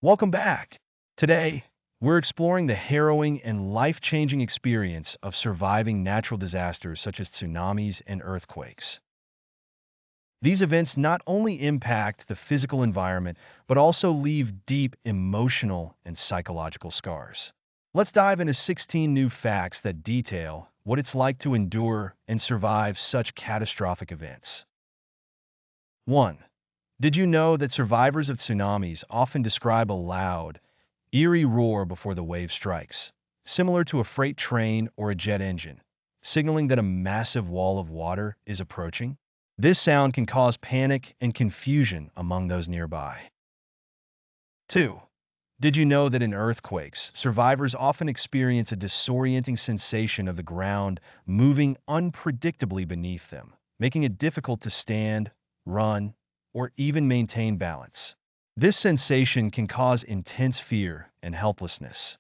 Welcome back. Today, we're exploring the harrowing and life-changing experience of surviving natural disasters such as tsunamis and earthquakes. These events not only impact the physical environment, but also leave deep emotional and psychological scars. Let's dive into 16 new facts that detail what it's like to endure and survive such catastrophic events. 1. Did you know that survivors of tsunamis often describe a loud, eerie roar before the wave strikes, similar to a freight train or a jet engine, signaling that a massive wall of water is approaching? This sound can cause panic and confusion among those nearby. 2. Did you know that in earthquakes, survivors often experience a disorienting sensation of the ground moving unpredictably beneath them, making it difficult to stand, run, or even maintain balance? This sensation can cause intense fear and helplessness.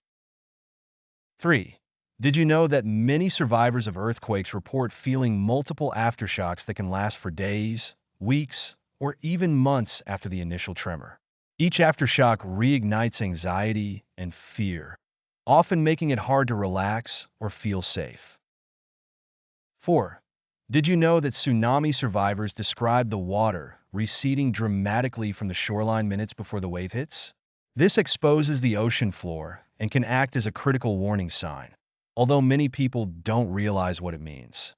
3. Did you know that many survivors of earthquakes report feeling multiple aftershocks that can last for days, weeks, or even months after the initial tremor? Each aftershock reignites anxiety and fear, often making it hard to relax or feel safe. 4. Did you know that tsunami survivors describe the water receding dramatically from the shoreline minutes before the wave hits? This exposes the ocean floor and can act as a critical warning sign, although many people don't realize what it means.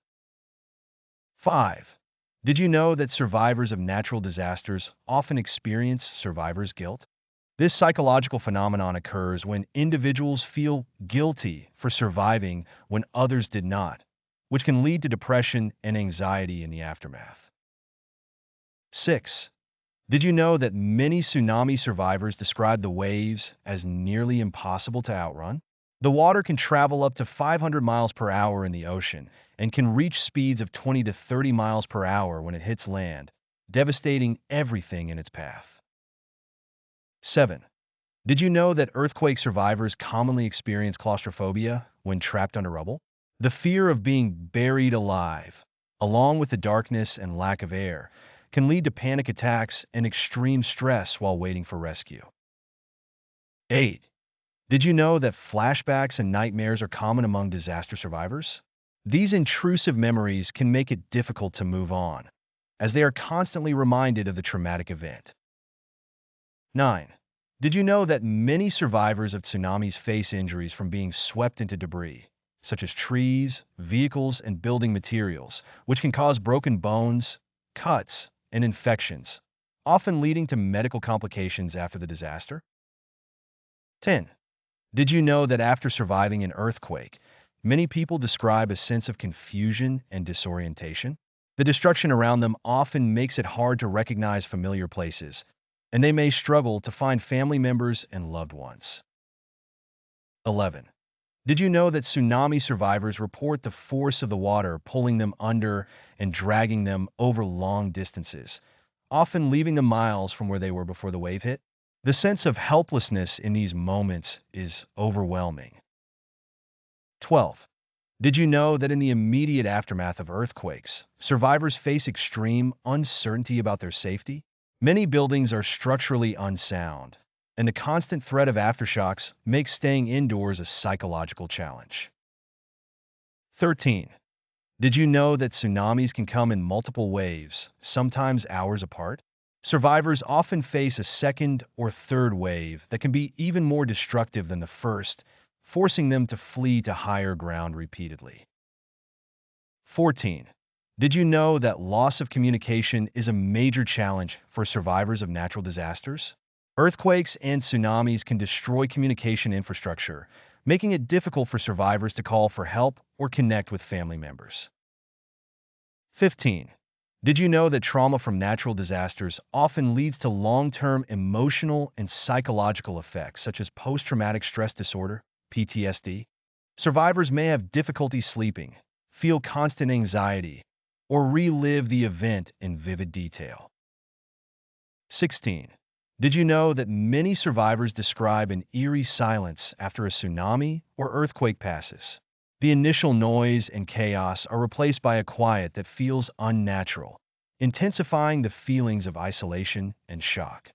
5. Did you know that survivors of natural disasters often experience survivor's guilt? This psychological phenomenon occurs when individuals feel guilty for surviving when others did not, which can lead to depression and anxiety in the aftermath. 6. Did you know that many tsunami survivors describe the waves as nearly impossible to outrun? The water can travel up to 500 miles per hour in the ocean and can reach speeds of 20 to 30 miles per hour when it hits land, devastating everything in its path. 7. Did you know that earthquake survivors commonly experience claustrophobia when trapped under rubble? The fear of being buried alive, along with the darkness and lack of air, can lead to panic attacks and extreme stress while waiting for rescue. 8. Did you know that flashbacks and nightmares are common among disaster survivors? These intrusive memories can make it difficult to move on, as they are constantly reminded of the traumatic event. 9. Did you know that many survivors of tsunamis face injuries from being swept into debris, such as trees, vehicles, and building materials, which can cause broken bones, cuts, and infections, often leading to medical complications after the disaster? 10. Did you know that after surviving an earthquake, many people describe a sense of confusion and disorientation? The destruction around them often makes it hard to recognize familiar places, and they may struggle to find family members and loved ones. 11. Did you know that tsunami survivors report the force of the water pulling them under and dragging them over long distances, often leaving them miles from where they were before the wave hit? The sense of helplessness in these moments is overwhelming. 12. Did you know that in the immediate aftermath of earthquakes, survivors face extreme uncertainty about their safety? Many buildings are structurally unsound, and the constant threat of aftershocks makes staying indoors a psychological challenge. 13. Did you know that tsunamis can come in multiple waves, sometimes hours apart? Survivors often face a second or third wave that can be even more destructive than the first, forcing them to flee to higher ground repeatedly. 14. Did you know that loss of communication is a major challenge for survivors of natural disasters? Earthquakes and tsunamis can destroy communication infrastructure, making it difficult for survivors to call for help or connect with family members. 15. Did you know that trauma from natural disasters often leads to long-term emotional and psychological effects such as post-traumatic stress disorder, PTSD? Survivors may have difficulty sleeping, feel constant anxiety, or relive the event in vivid detail. 16. Did you know that many survivors describe an eerie silence after a tsunami or earthquake passes? The initial noise and chaos are replaced by a quiet that feels unnatural, intensifying the feelings of isolation and shock.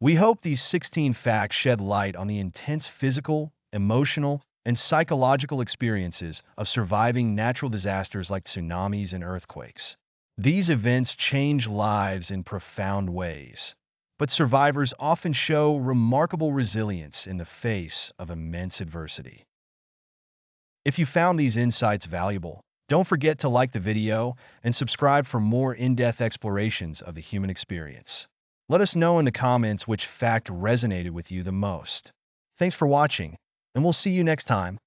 We hope these 16 facts shed light on the intense physical, emotional, and psychological experiences of surviving natural disasters like tsunamis and earthquakes. These events change lives in profound ways, but survivors often show remarkable resilience in the face of immense adversity. If you found these insights valuable, don't forget to like the video and subscribe for more in-depth explorations of the human experience. Let us know in the comments which fact resonated with you the most. Thanks for watching, and we'll see you next time.